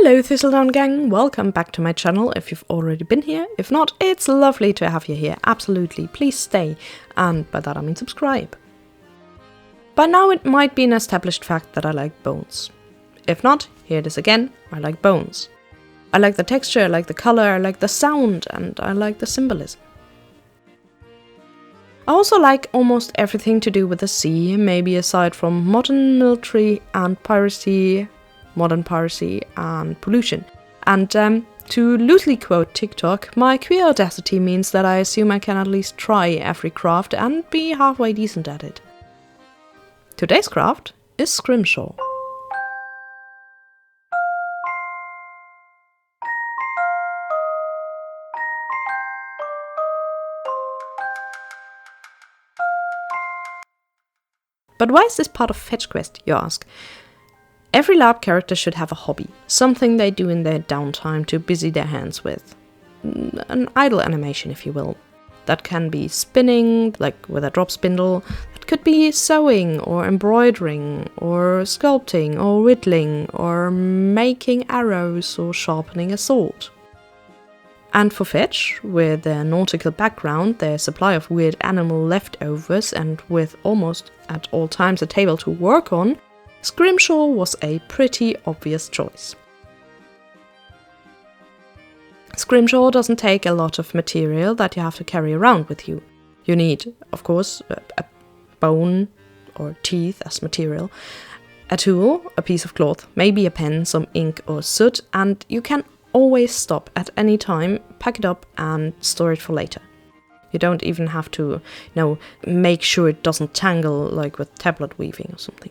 Hello Thistledown gang, welcome back to my channel if you've already been here. If not, it's lovely to have you here, absolutely, please stay, and by that I mean subscribe. By now it might be an established fact that I like bones. If not, here it is again, I like bones. I like the texture, I like the color, I like the sound, and I like the symbolism. I also like almost everything to do with the sea, maybe aside from modern military and piracy, modern piracy and pollution. And to loosely quote TikTok, my queer audacity means that I assume I can at least try every craft and be halfway decent at it. Today's craft is Scrimshaw. But why is this part of Fetch Quest, you ask? Every LARP character should have a hobby, something they do in their downtime to busy their hands with. An idle animation, if you will. That can be spinning, like with a drop spindle. That could be sewing, or embroidering, or sculpting, or whittling, or making arrows, or sharpening a sword. And for Fetch, with their nautical background, their supply of weird animal leftovers, and with almost at all times a table to work on, Scrimshaw was a pretty obvious choice. Scrimshaw doesn't take a lot of material that you have to carry around with you. You need, of course, a bone or teeth as material, a tool, a piece of cloth, maybe a pen, some ink or soot, and you can always stop at any time, pack it up and store it for later. You don't even have to, make sure it doesn't tangle like with tablet weaving or something.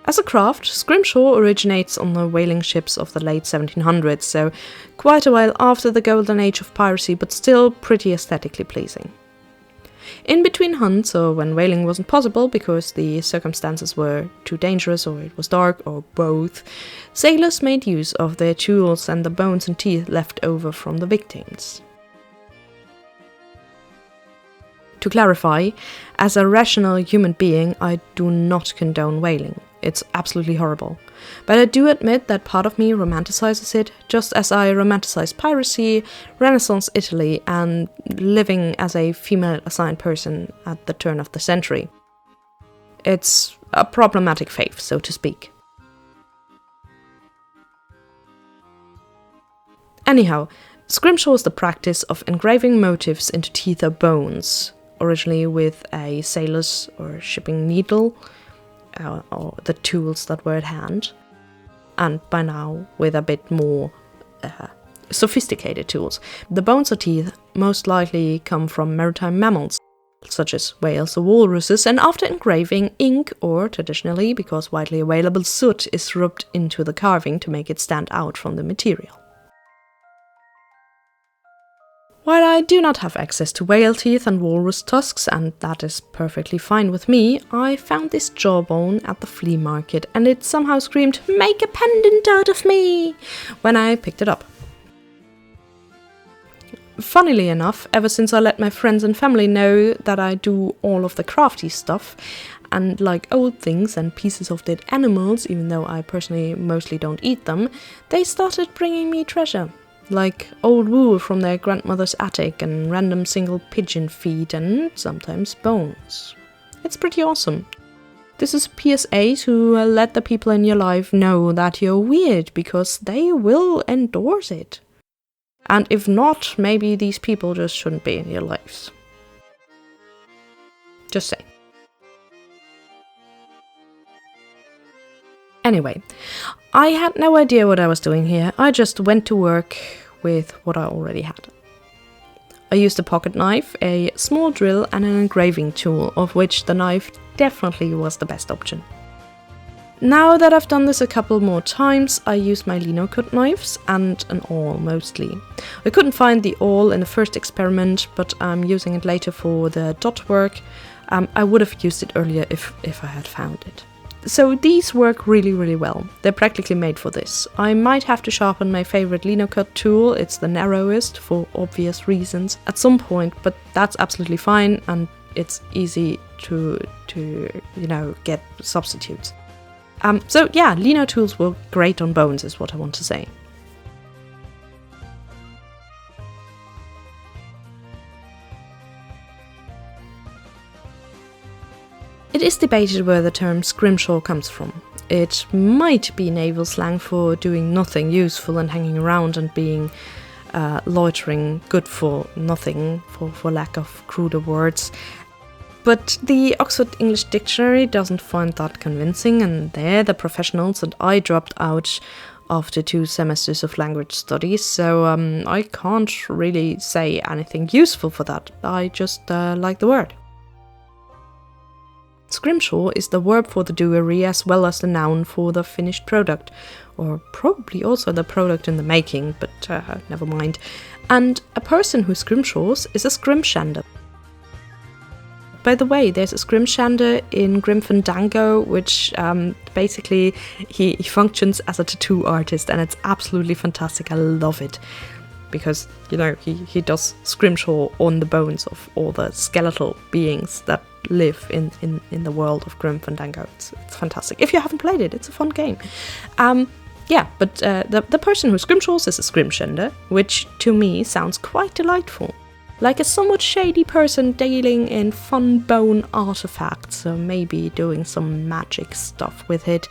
As a craft, Scrimshaw originates on the whaling ships of the late 1700s, so quite a while after the golden age of piracy, but still pretty aesthetically pleasing. In between hunts, or when whaling wasn't possible because the circumstances were too dangerous or it was dark, or both, sailors made use of their tools and the bones and teeth left over from the victims. To clarify, as a rational human being, I do not condone whaling. It's absolutely horrible. But I do admit that part of me romanticizes it, just as I romanticize piracy, Renaissance Italy, and living as a female-assigned person at the turn of the century. It's a problematic faith, so to speak. Anyhow, Scrimshaw is the practice of engraving motifs into teeth or bones, originally with a sailor's or shipping needle, or the tools that were at hand, and by now with a bit more sophisticated tools. The bones or teeth most likely come from maritime mammals, such as whales or walruses, and after engraving, ink, or traditionally, because widely available, soot is rubbed into the carving to make it stand out from the material. While I do not have access to whale teeth and walrus tusks, and that is perfectly fine with me, I found this jawbone at the flea market and it somehow screamed, "Make a pendant out of me!" when I picked it up. Funnily enough, ever since I let my friends and family know that I do all of the crafty stuff, and like old things and pieces of dead animals, even though I personally mostly don't eat them, they started bringing me treasure. Like old wool from their grandmother's attic and random single pigeon feet and sometimes bones. It's pretty awesome. This is a PSA to let the people in your life know that you're weird, because they will endorse it. And if not, maybe these people just shouldn't be in your lives. Just say. Anyway, I had no idea what I was doing here. I just went to work with what I already had. I used a pocket knife, a small drill, and an engraving tool, of which the knife definitely was the best option. Now that I've done this a couple more times, I use my lino cut knives and an awl mostly. I couldn't find the awl in the first experiment, but I'm using it later for the dot work. I would have used it earlier if I had found it. So these work really well. They're practically made for this. I might have to sharpen my favorite lino cut tool, it's the narrowest for obvious reasons, at some point, but that's absolutely fine and it's easy to get substitutes. So yeah, Lino tools were great on bones is what I want to say. It is debated where the term Scrimshaw comes from. It might be naval slang for doing nothing useful and hanging around and being loitering, good for nothing, for lack of cruder words. But the Oxford English Dictionary doesn't find that convincing, and they're the professionals, and I dropped out after 2 semesters of language studies, so I can't really say anything useful for that. I just like the word. Scrimshaw is the verb for the doery as well as the noun for the finished product, or probably also the product in the making, but never mind. And a person who scrimshaws is a scrimshander. By the way, there's a scrimshander in Grim Fandango, which basically he functions as a tattoo artist, and it's absolutely fantastic. I love it. Because, you know, he does scrimshaw on the bones of all the skeletal beings that live in the world of Grim Fandango. It's fantastic. If you haven't played it, it's a fun game. Yeah, but the person who scrimshaws is a scrimshander, which to me sounds quite delightful. Like a somewhat shady person dealing in fun bone artifacts, or maybe doing some magic stuff with it.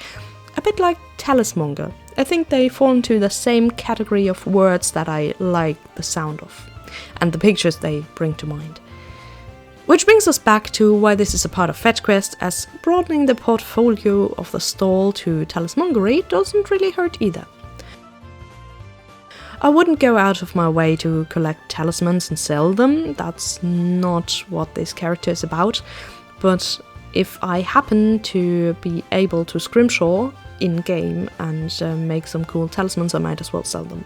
A bit like talismonger. I think they fall into the same category of words that I like the sound of, and the pictures they bring to mind. Which brings us back to why this is a part of Fetch Quest, as broadening the portfolio of the stall to talismongery doesn't really hurt either. I wouldn't go out of my way to collect talismans and sell them, that's not what this character is about, but if I happen to be able to scrimshaw in-game and make some cool talismans, I might as well sell them.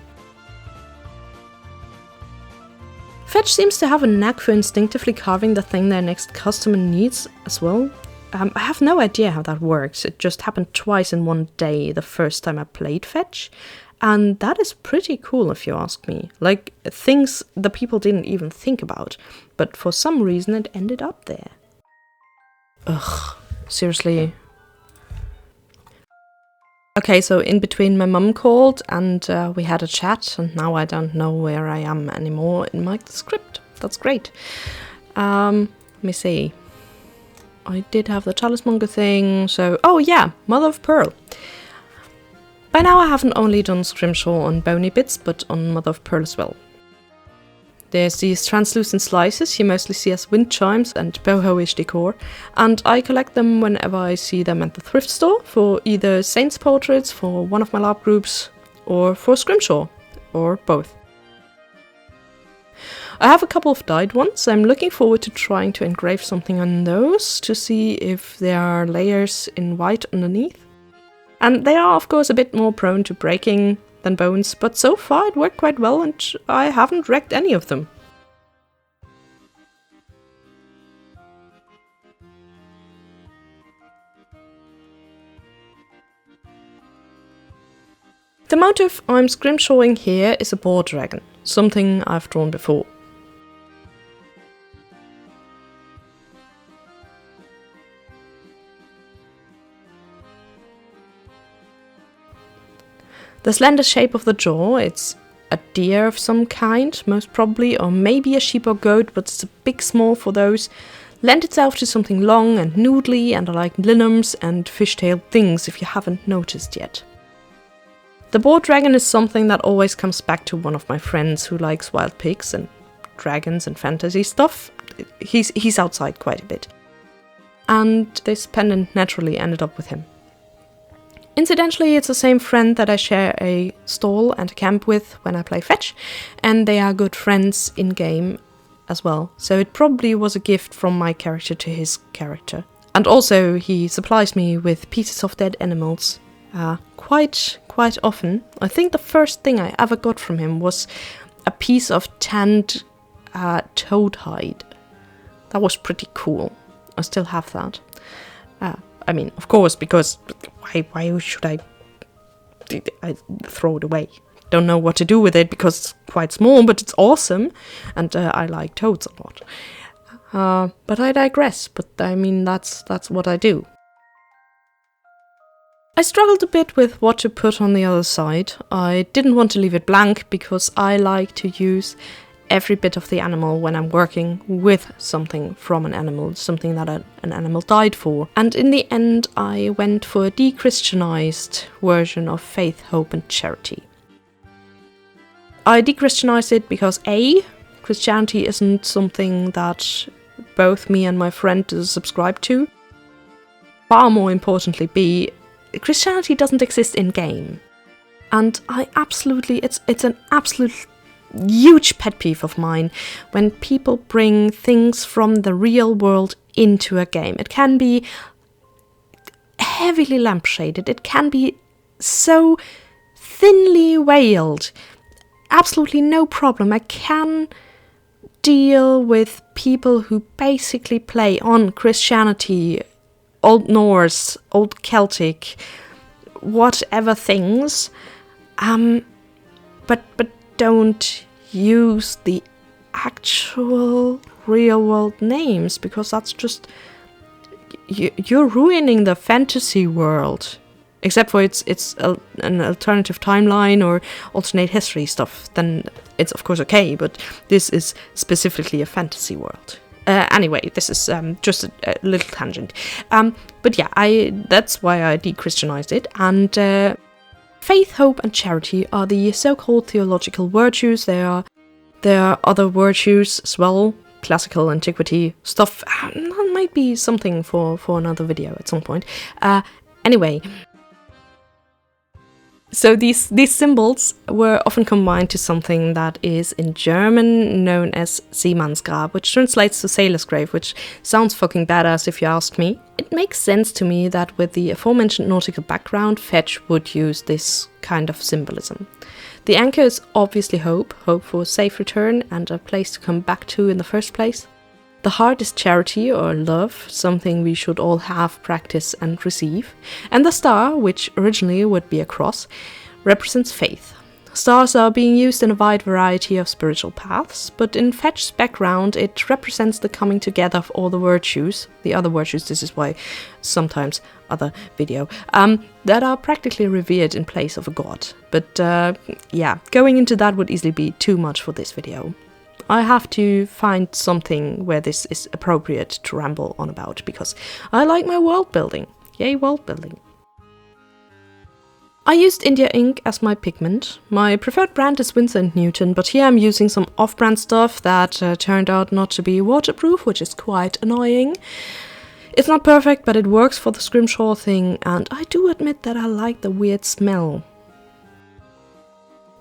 Fetch seems to have a knack for instinctively carving the thing their next customer needs as well. I have no idea how that works, it just happened twice in one day the first time I played Fetch, and that is pretty cool if you ask me. Like, things the people didn't even think about, but for some reason it ended up there. Ugh, seriously. Okay, so in between my mum called and we had a chat, and now I don't know where I am anymore in my script. That's great. Let me see. I did have the talismonger thing, so... Oh yeah, Mother of Pearl. By now I haven't only done scrimshaw on bony bits, but on Mother of Pearl as well. There's these translucent slices you mostly see as wind chimes and boho-ish decor, and I collect them whenever I see them at the thrift store for either saints portraits for one of my LARP groups, or for scrimshaw, or both. I have a couple of dyed ones. I'm looking forward to trying to engrave something on those to see if there are layers in white underneath. And they are of course a bit more prone to breaking than bones, but so far it worked quite well and I haven't wrecked any of them. The motif I'm scrimshawing here is a boar dragon, something I've drawn before. The slender shape of the jaw, it's a deer of some kind, most probably, or maybe a sheep or goat, but it's a bit small for those, lend itself to something long and noodly, and I like linums and fishtail things if you haven't noticed yet. The boar dragon is something that always comes back to one of my friends who likes wild pigs and dragons and fantasy stuff. He's outside quite a bit. And this pendant naturally ended up with him. Incidentally, it's the same friend that I share a stall and a camp with when I play Fetch, and they are good friends in-game as well, so it probably was a gift from my character to his character. And also, he supplies me with pieces of dead animals quite often. I think the first thing I ever got from him was a piece of tanned toad hide. That was pretty cool. I still have that. I mean, of course, because why should I throw it away? Don't know what to do with it because it's quite small, but it's awesome, and I like toads a lot. But I digress. But I mean, that's what I do. I struggled a bit with what to put on the other side. I didn't want to leave it blank because I like to use every bit of the animal when I'm working with something from an animal, something that an animal died for. And in the end, I went for a de-Christianized version of faith, hope and charity. I de-Christianized it because A, Christianity isn't something that both me and my friend subscribe to. Far more importantly, B, Christianity doesn't exist in-game. And it's an absolute huge pet peeve of mine when people bring things from the real world into a game. It can be heavily lampshaded, it can be so thinly veiled. Absolutely no problem. I can deal with people who basically play on Christianity, Old Norse, Old Celtic, whatever things, but don't use the actual real world names, because that's just you're ruining the fantasy world. Except for it's an alternative timeline or alternate history stuff, then it's of course okay, but this is specifically a fantasy world. Anyway, this is just a little tangent. But yeah, that's why I de-Christianized it. And faith, hope and charity are the so-called theological virtues. There are other virtues as well, classical antiquity stuff. That might be something for another video at some point. Anyway, so these symbols were often combined to something that is in German known as Seemannsgrab, which translates to sailor's grave, which sounds fucking badass if you ask me. It makes sense to me that with the aforementioned nautical background, Fetch would use this kind of symbolism. The anchor is obviously hope for a safe return and a place to come back to in the first place. The heart is charity or love, something we should all have, practice and receive. And the star, which originally would be a cross, represents faith. Stars are being used in a wide variety of spiritual paths, but in Fetch's background it represents the coming together of all the virtues, this is why sometimes other video, that are practically revered in place of a god. But yeah, going into that would easily be too much for this video. I have to find something where this is appropriate to ramble on about, because I like my world building. Yay, world building. I used India ink as my pigment. My preferred brand is Winsor & Newton, but here I'm using some off-brand stuff that turned out not to be waterproof, which is quite annoying. It's not perfect, but it works for the Scrimshaw thing, and I do admit that I like the weird smell.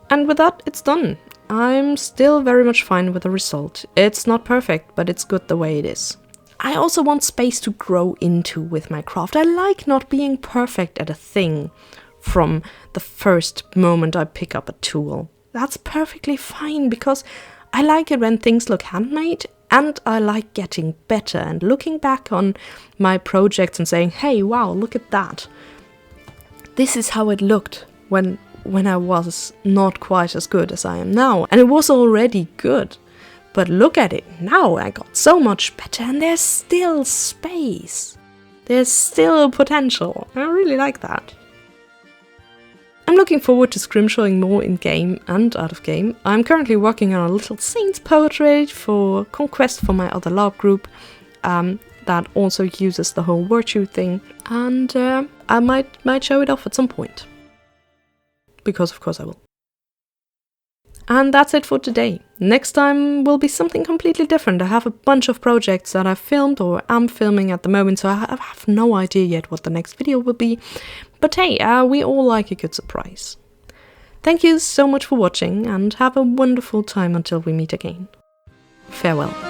And with that, it's done. I'm still very much fine with the result. It's not perfect, but it's good the way it is. I also want space to grow into with my craft. I like not being perfect at a thing from the first moment I pick up a tool. That's perfectly fine, because I like it when things look handmade, and I like getting better and looking back on my projects and saying, hey, wow, look at that. This is how it looked when I was not quite as good as I am now. And it was already good. But look at it now, I got so much better, and there's still space. There's still potential. I really like that. I'm looking forward to scrimshawing more in-game and out-of-game. I'm currently working on a little saint's portrait for Conquest for my other LARP group that also uses the whole virtue thing, and I might show it off at some point. Because of course I will. And that's it for today. Next time will be something completely different. I have a bunch of projects that I've filmed or am filming at the moment, so I have no idea yet what the next video will be. But hey, we all like a good surprise. Thank you so much for watching, and have a wonderful time until we meet again. Farewell.